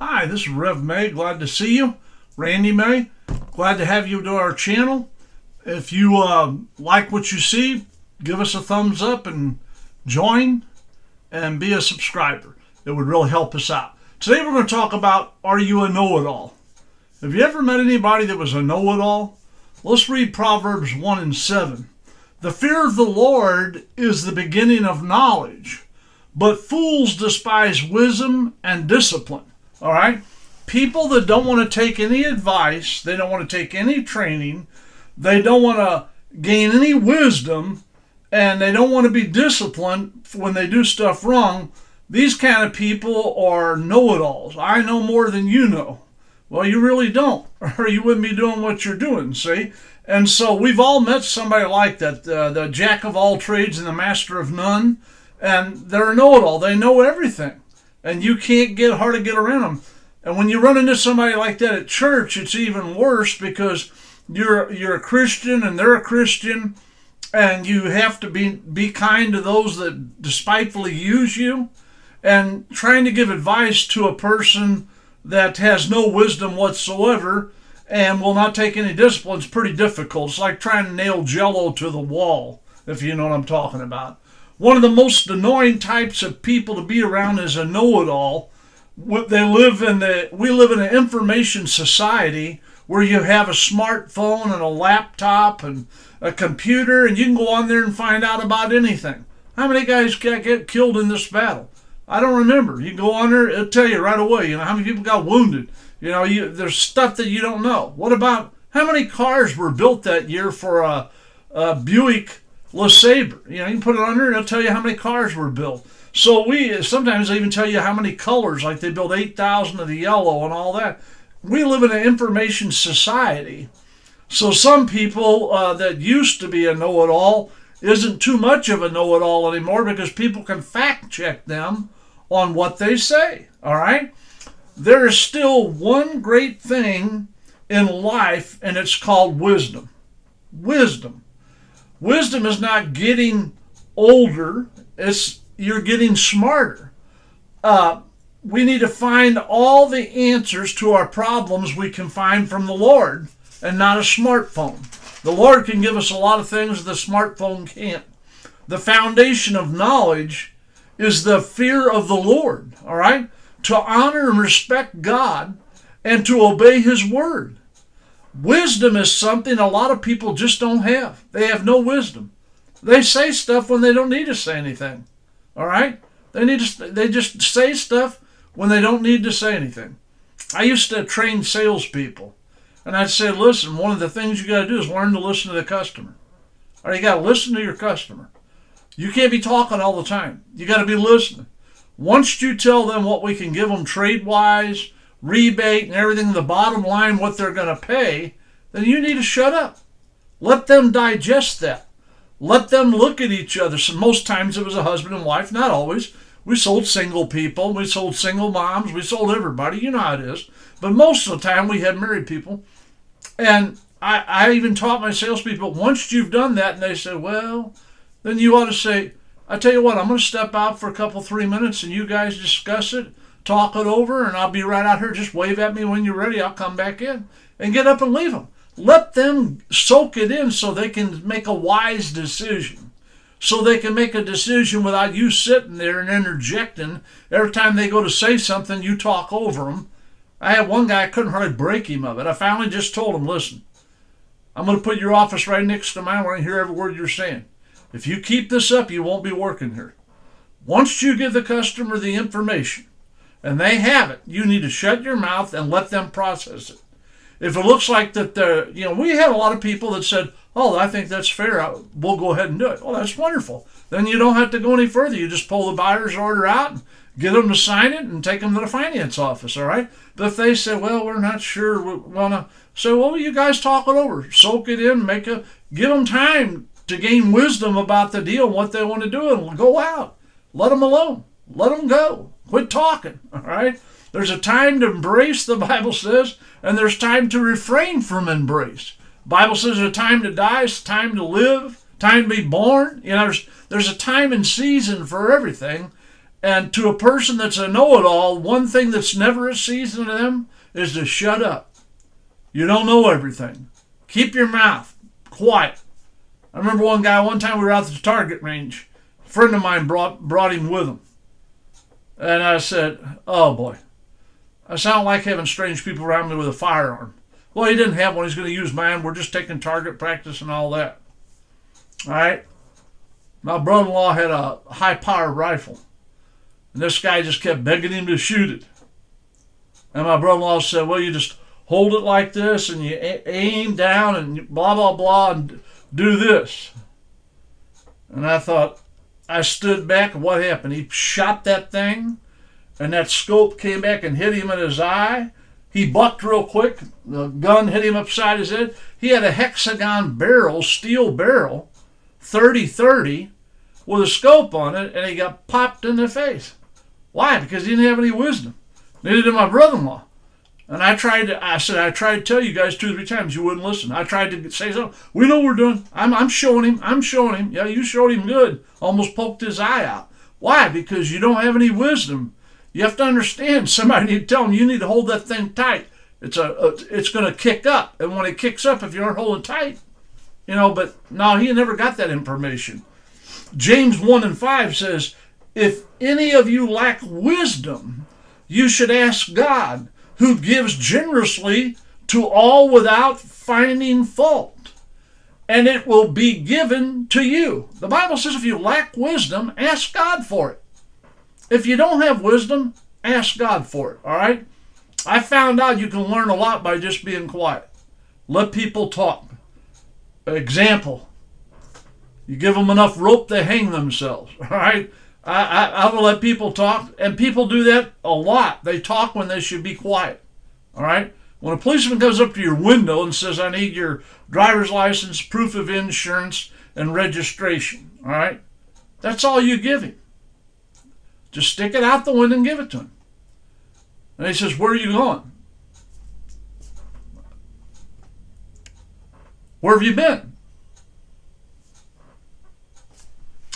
Hi, this is Rev May. Glad to see you. Randy May. Glad to have you to our channel. If you like what you see, give us a thumbs up and join and be a subscriber. It would really help us out. Today we're going to talk about, are you a know-it-all? Have you ever met anybody that was a know-it-all? Let's read Proverbs 1 and 7. The fear of the Lord is the beginning of knowledge, but fools despise wisdom and discipline. All right? People that don't want to take any advice, they don't want to take any training, they don't want to gain any wisdom, and they don't want to be disciplined when they do stuff wrong. These kind of people are know-it-alls. I know more than you know. Well, you really don't, or you wouldn't be doing what you're doing, see? And so we've all met somebody like that, the jack of all trades and the master of none, and they're a know-it-all. They know everything, and you can't hard to get around them. And when you run into somebody like that at church, it's even worse because you're a Christian and they're a Christian, and you have to be kind to those that despitefully use you, and trying to give advice to a person that has no wisdom whatsoever and will not take any discipline is pretty difficult. It's like trying to nail Jello to the wall, if you know what I'm talking about. One of the most annoying types of people to be around is a know-it-all. We live in an information society where you have a smartphone and a laptop and a computer, and you can go on there and find out about anything. How many guys get killed in this battle? I don't remember. You can go on there, it'll tell you right away, how many people got wounded. There's stuff that you don't know. What about how many cars were built that year for a Buick LeSabre? You can put it on there and it'll tell you how many cars were built. So sometimes they even tell you how many colors, like they built 8,000 of the yellow and all that. We live in an information society. So some people that used to be a know-it-all isn't too much of a know-it-all anymore because people can fact check them on what they say. All right? There is still one great thing in life, and it's called wisdom. Wisdom. Wisdom is not getting older. You're getting smarter. We need to find all the answers to our problems we can find from the Lord and not a smartphone. The Lord can give us a lot of things the smartphone can't. The foundation of knowledge is the fear of the Lord, all right? To honor and respect God and to obey His word. Wisdom is something a lot of people just don't have. They have no wisdom. They say stuff when they don't need to say anything, all right? They just say stuff when they don't need to say anything. I used to train salespeople. And I'd say, listen, one of the things you got to do is learn to listen to the customer. Or you got to listen to your customer. You can't be talking all the time. You got to be listening. Once you tell them what we can give them trade-wise, rebate, and everything, the bottom line, what they're going to pay, then you need to shut up. Let them digest that. Let them look at each other. So most times it was a husband and wife, not always. We sold single people. We sold single moms. We sold everybody. You know how it is. But most of the time we had married people. And I even taught my salespeople, once you've done that, and they said, well, then you ought to say, I tell you what, I'm going to step out for a couple, 3 minutes, and you guys discuss it, talk it over, and I'll be right out here. Just wave at me when you're ready. I'll come back in and get up and leave them. Let them soak it in so they can make a wise decision. So they can make a decision without you sitting there and interjecting. Every time they go to say something, you talk over them. I had one guy, I couldn't hardly break him of it. I finally just told him, listen, I'm going to put your office right next to mine where I can hear every word you're saying. If you keep this up, you won't be working here. Once you give the customer the information and they have it, you need to shut your mouth and let them process it. If it looks like that we had a lot of people that said, oh, I think that's fair, we'll go ahead and do it. Well, that's wonderful. Then you don't have to go any further. You just pull the buyer's order out and get them to sign it and take them to the finance office, all right? But if they say, well, we're not sure, we want to say, well, you guys talk it over. Soak it in, give them time to gain wisdom about the deal and what they want to do, and go out. Let them alone. Let them go. Quit talking, all right? There's a time to embrace, the Bible says, and there's time to refrain from embrace. The Bible says there's a time to die, it's time to live, time to be born. There's a time and season for everything. And to a person that's a know-it-all, one thing that's never a season to them is to shut up. You don't know everything. Keep your mouth quiet. I remember one time we were out at the target range. A friend of mine brought him with him. And I said, oh boy, I sound like having strange people around me with a firearm. Well, he didn't have one. He's going to use mine. We're just taking target practice and all that. All right? My brother-in-law had a high-powered rifle. And this guy just kept begging him to shoot it. And my brother-in-law said, well, you just hold it like this and you aim down and blah, blah, blah, and do this. And I thought, I stood back, and what happened? He shot that thing, and that scope came back and hit him in his eye. He bucked real quick. The gun hit him upside his head. He had a hexagon barrel, steel barrel, 30-30, with a scope on it, and he got popped in the face. Why? Because he didn't have any wisdom. Neither did my brother-in-law. And I tried to tell you guys 2 or 3 times. You wouldn't listen. I tried to say something. We know what we're doing. I'm showing him. Yeah, you showed him good. Almost poked his eye out. Why? Because you don't have any wisdom. You have to understand. Somebody need to tell him you need to hold that thing tight. It's going to kick up. And when it kicks up, if you aren't holding tight, but no, he never got that information. James 1:5 says, if any of you lack wisdom, you should ask God, who gives generously to all without finding fault, and it will be given to you. The Bible says if you lack wisdom, ask God for it. If you don't have wisdom, ask God for it, all right? I found out you can learn a lot by just being quiet. Let people talk. Example, you give them enough rope, they hang themselves, all right? I will let people talk, and people do that a lot. They talk when they should be quiet, all right? When a policeman comes up to your window and says, I need your driver's license, proof of insurance, and registration, all right? That's all you give him. Just stick it out the window and give it to him. And he says, where are you going? Where have you been?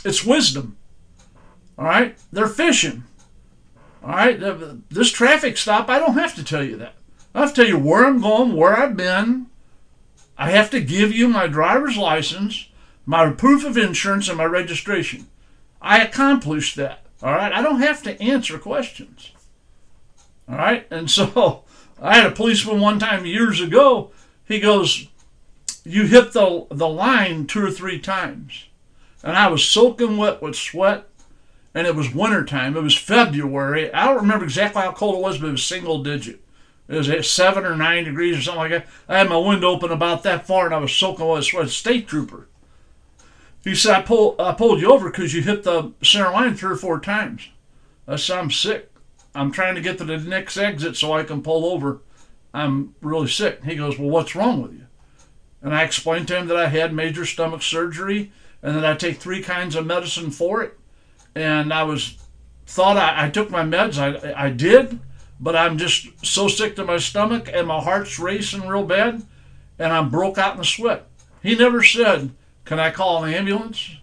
It's wisdom. All right? They're fishing. All right? This traffic stop, I don't have to tell you that. I have to tell you where I'm going, where I've been. I have to give you my driver's license, my proof of insurance, and my registration. I accomplished that. All right? I don't have to answer questions. All right? And so I had a policeman one time years ago. He goes, you hit the line 2 or 3 times. And I was soaking wet with sweat. And it was wintertime. It was February. I don't remember exactly how cold it was, but it was single digit. It was at 7 or 9 degrees or something like that. I had my window open about that far, and I was soaking wet with sweat. State trooper. He said, I pulled you over because you hit the center line 3 or 4 times. I said, I'm sick. I'm trying to get to the next exit so I can pull over. I'm really sick. He goes, well, what's wrong with you? And I explained to him that I had major stomach surgery and that I take 3 kinds of medicine for it. And I took my meds. I did, but I'm just so sick to my stomach and my heart's racing real bad and I'm broke out in sweat. He never said, can I call an ambulance?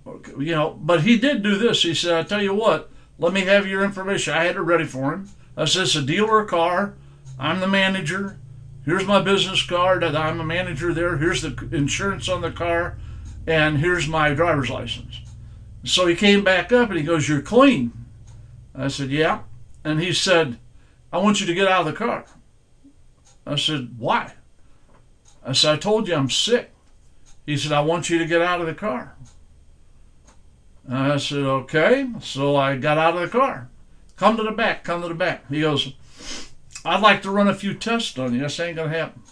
But he did do this. He said, I tell you what, let me have your information. I had it ready for him. I said, it's a dealer of a car. I'm the manager. Here's my business card. I'm a manager there. Here's the insurance on the car. And here's my driver's license. So he came back up and he goes, you're clean. I said, yeah. And he said, I want you to get out of the car. I said, why? I said, I told you I'm sick. He said, I want you to get out of the car. And I said, okay. So I got out of the car. Come to the back. He goes, I'd like to run a few tests on you. This ain't going to happen.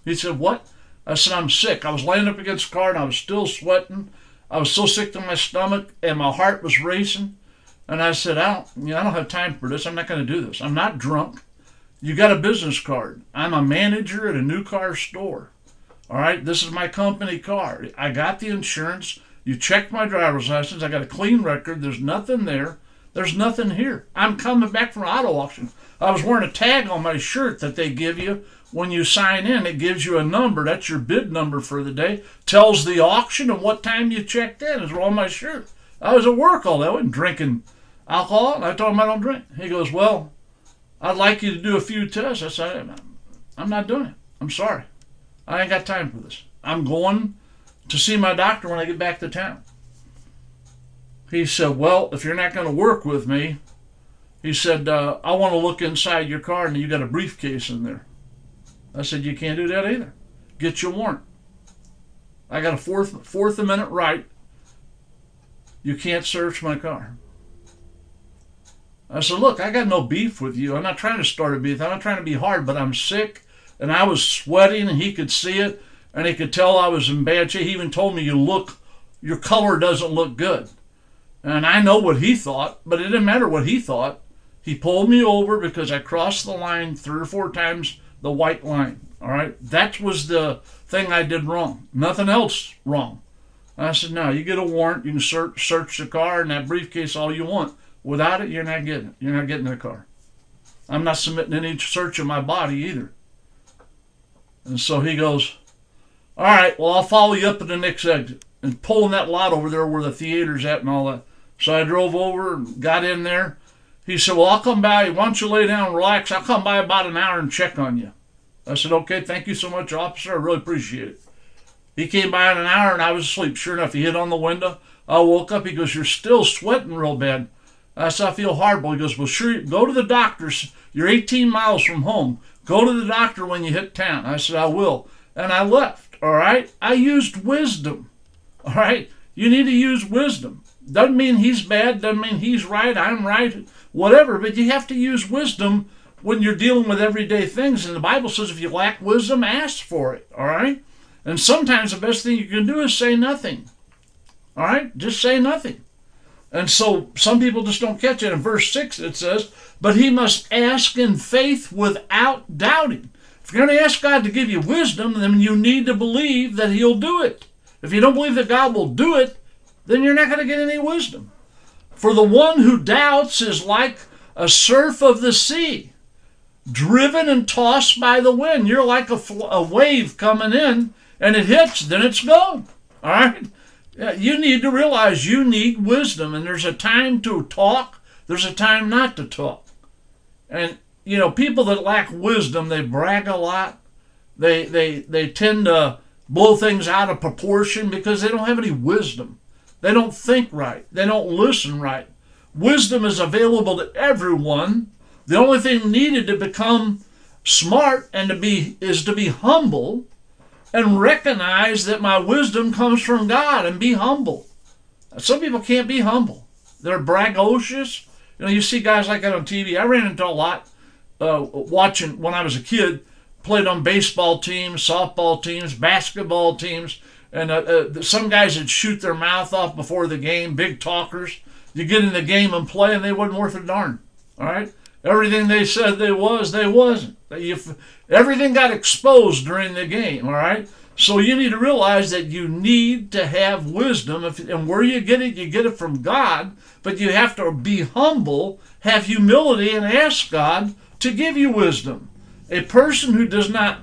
He said, what? I said, I'm sick. I was laying up against the car and I was still sweating. I was so sick to my stomach and my heart was racing. And I said, I don't have time for this. I'm not going to do this. I'm not drunk. You got a business card. I'm a manager at a new car store. All right, this is my company car. I got the insurance. You checked my driver's license. I got a clean record. There's nothing there. There's nothing here. I'm coming back from auto auction. I was wearing a tag on my shirt that they give you when you sign in. It gives you a number. That's your bid number for the day. Tells the auction and what time you checked in. It's on my shirt. I was at work all day. I wasn't drinking alcohol. And I told him I don't drink. He goes, well, I'd like you to do a few tests. I said, I'm not doing it. I'm sorry. I ain't got time for this. I'm going to see my doctor when I get back to town. He said, well, if you're not going to work with me, he said, I want to look inside your car and you got a briefcase in there. I said, you can't do that either. Get your warrant. I got a Fourth Amendment right. You can't search my car. I said, look, I got no beef with you. I'm not trying to start a beef. I'm not trying to be hard, but I'm sick. And I was sweating and he could see it. And he could tell I was in bad shape. He even told me, your color doesn't look good. And I know what he thought, but it didn't matter what he thought. He pulled me over because I crossed the line 3 or 4 times, the white line. All right? That was the thing I did wrong. Nothing else wrong. I said, no, you get a warrant. You can search the car and that briefcase all you want. Without it, you're not getting it. You're not getting in the car. I'm not submitting any search of my body either. And so he goes, all right, well, I'll follow you up at the next exit. And pulling that lot over there where the theater's at and all that. So I drove over and got in there. He said, well, I'll come by. Why don't you lay down and relax? I'll come by about an hour and check on you. I said, okay, thank you so much, officer. I really appreciate it. He came by in an hour and I was asleep. Sure enough, he hit on the window. I woke up. He goes, you're still sweating real bad. I said, I feel horrible. He goes, well, sure, go to the doctor's. You're 18 miles from home. Go to the doctor when you hit town. I said, I will. And I left, all right? I used wisdom, all right? You need to use wisdom. Doesn't mean he's bad. Doesn't mean he's right. I'm right. Whatever. But you have to use wisdom when you're dealing with everyday things. And the Bible says if you lack wisdom, ask for it, all right? And sometimes the best thing you can do is say nothing, all right? Just say nothing. And so some people just don't catch it. In verse 6 it says, but he must ask in faith without doubting. If you're going to ask God to give you wisdom, then you need to believe that he'll do it. If you don't believe that God will do it, then you're not going to get any wisdom. For the one who doubts is like a surf of the sea, driven and tossed by the wind. You're like a wave coming in, and it hits, then it's gone. All right? You need to realize you need wisdom, and there's a time to talk, there's a time not to talk. And, you know, people that lack wisdom, they brag a lot. They tend to blow things out of proportion because they don't have any wisdom. They don't think right. They don't listen right. Wisdom is available to everyone. The only thing needed to become smart and is to be humble and recognize that my wisdom comes from God and be humble. Some people can't be humble. They're braggadocious. You know, you see guys like that on TV. I ran into a lot watching when I was a kid, played on baseball teams, softball teams, basketball teams, and some guys would shoot their mouth off before the game, big talkers. You get in the game and play, and they wasn't worth a darn. All right? Everything they said they wasn't. Everything got exposed during the game, all right? So you need to realize that you need to have wisdom, and where you get it from God, but you have to be humble, have humility, and ask God to give you wisdom. A person who does not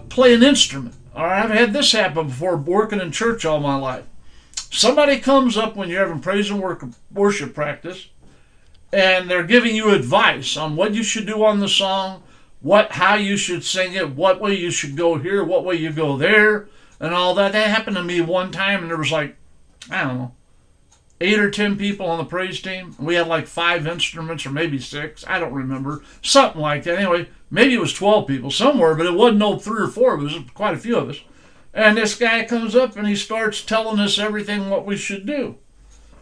play an instrument, all right? I've had this happen before working in church all my life. Somebody comes up when you're having praise and worship practice, and they're giving you advice on what you should do on the song, how you should sing it, what way you should go here, what way you go there, and all that. That happened to me one time, and there was like, I don't know, 8 or 10 people on the praise team. We had like 5 instruments or maybe 6. I don't remember. Something like that. Anyway, maybe it was 12 people somewhere, but it wasn't no 3 or 4. It was quite a few of us. And this guy comes up and he starts telling us everything what we should do.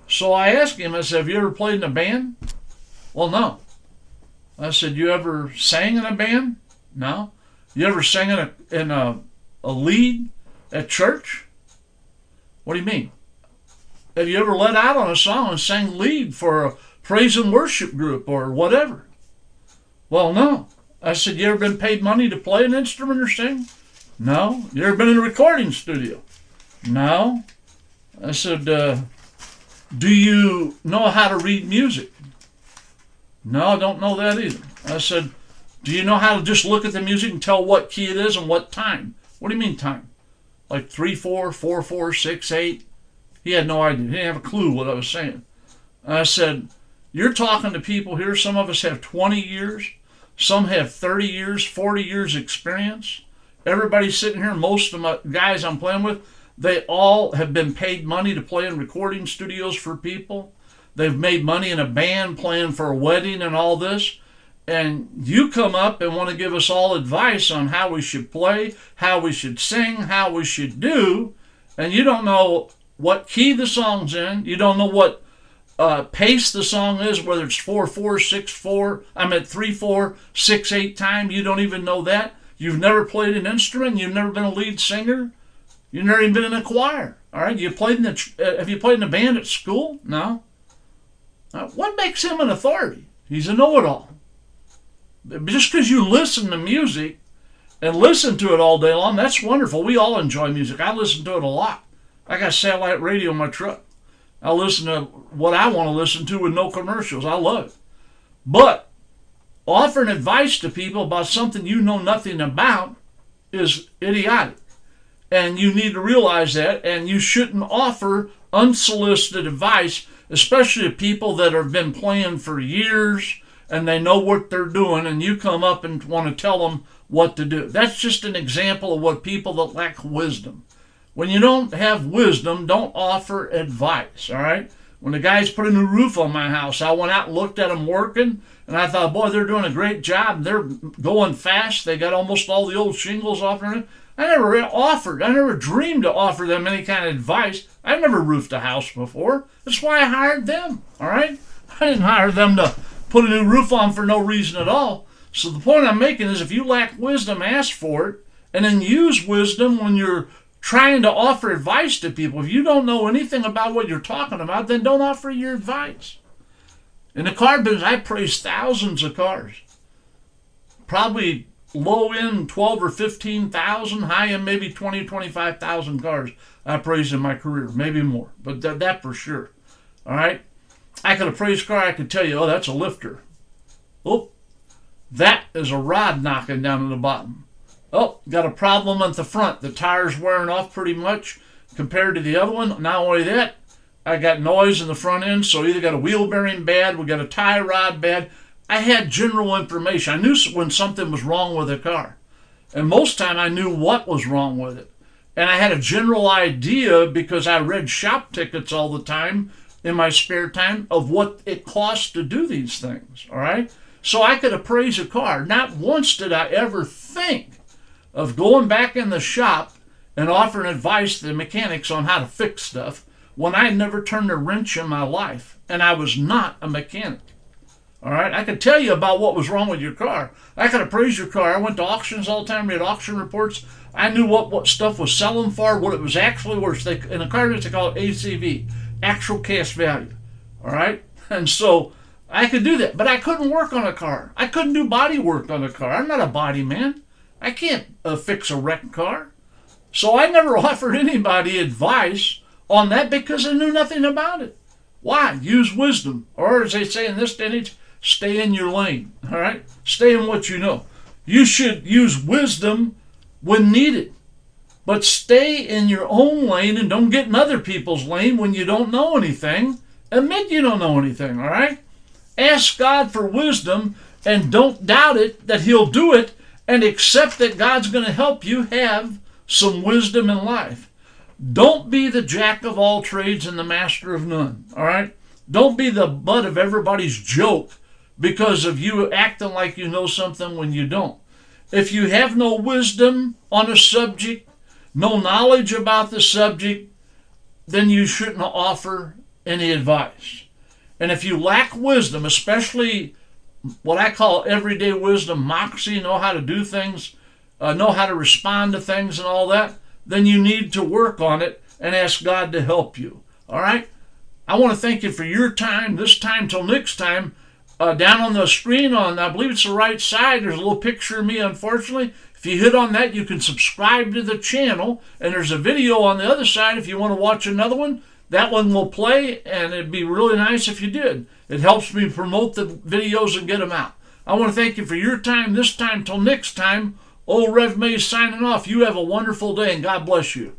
So I asked him, I said, have you ever played in a band? Well, no. I said, you ever sang in a band? No. You ever sang in a lead at church? What do you mean? Have you ever led out on a song and sang lead for a praise and worship group or whatever? Well, no. I said, you ever been paid money to play an instrument or sing? No. You ever been in a recording studio? No. I said, do you know how to read music? No, I don't know that either. I said, do you know how to just look at the music and tell what key it is and what time? What do you mean time? Like 3/4, 4/4, 6/8? He had no idea. He didn't have a clue what I was saying. And I said, you're talking to people here. Some of us have 20 years. Some have 30 years, 40 years experience. Everybody sitting here, most of my guys I'm playing with, they all have been paid money to play in recording studios for people. They've made money in a band playing for a wedding and all this. And you come up and want to give us all advice on how we should play, how we should sing, how we should do, and you don't know what key the song's in. You don't know what pace the song is, whether it's 4/4, 6/4. I'm at 3/4, 6/8 time. You don't even know that. You've never played an instrument. You've never been a lead singer. You've never even been in a choir. All right. Have you played in a band at school? No. What makes him an authority? He's a know-it-all. Just because you listen to music and listen to it all day long, that's wonderful. We all enjoy music. I listen to it a lot. I got satellite radio in my truck. I listen to what I want to listen to with no commercials. I love it. But offering advice to people about something you know nothing about is idiotic. And you need to realize that, and you shouldn't offer unsolicited advice, especially to people that have been playing for years and they know what they're doing, and you come up and want to tell them what to do. That's just an example of what people that lack wisdom. When you don't have wisdom, don't offer advice, all right? When the guys put a new roof on my house, I went out and looked at them working, and I thought, boy, they're doing a great job. They're going fast. They got almost all the old shingles off there. I never dreamed to offer them any kind of advice. I've never roofed a house before. That's why I hired them, all right? I didn't hire them to put a new roof on for no reason at all. So the point I'm making is if you lack wisdom, ask for it, and then use wisdom when you're trying to offer advice to people. If you don't know anything about what you're talking about, then don't offer your advice. In the car business, I praise thousands of cars. Probably low end 12 or 15,000, high end maybe 20, 25,000 cars I praised in my career, maybe more, but that for sure. All right? I could appraise a car, I could tell you, oh, that's a lifter. Oh, that is a rod knocking down at the bottom. Oh, got a problem at the front. The tire's wearing off pretty much compared to the other one. Not only that, I got noise in the front end, so either got a wheel bearing bad, we got a tie rod bad. I had general information. I knew when something was wrong with a car. And most time I knew what was wrong with it. And I had a general idea because I read shop tickets all the time in my spare time of what it costs to do these things, all right? So I could appraise a car. Not once did I ever think of going back in the shop and offering advice to the mechanics on how to fix stuff when I had never turned a wrench in my life, and I was not a mechanic. All right, I could tell you about what was wrong with your car. I could appraise your car. I went to auctions all the time, read auction reports. I knew what stuff was selling for, what it was actually worth. In a car business, they call it ACV, actual cash value. All right, and so I could do that, but I couldn't work on a car. I couldn't do body work on a car. I'm not a body man. I can't fix a wrecked car. So I never offered anybody advice on that because I knew nothing about it. Why? Use wisdom, or as they say in this day and age, stay in your lane, all right? Stay in what you know. You should use wisdom when needed, but stay in your own lane and don't get in other people's lane when you don't know anything. Admit you don't know anything, all right? Ask God for wisdom and don't doubt it that He'll do it, and accept that God's going to help you have some wisdom in life. Don't be the jack of all trades and the master of none, all right? Don't be the butt of everybody's joke because of you acting like you know something when you don't. If you have no wisdom on a subject, no knowledge about the subject, then you shouldn't offer any advice. And if you lack wisdom, especially what I call everyday wisdom, moxie, know how to do things, know how to respond to things and all that, then you need to work on it and ask God to help you. All right? I want to thank you for your time. This time till next time, down on the screen on, I believe it's the right side, there's a little picture of me, unfortunately. If you hit on that, you can subscribe to the channel, and there's a video on the other side if you want to watch another one. That one will play, and it'd be really nice if you did. It helps me promote the videos and get them out. I want to thank you for your time. This time till next time, old Rev May signing off. You have a wonderful day, and God bless you.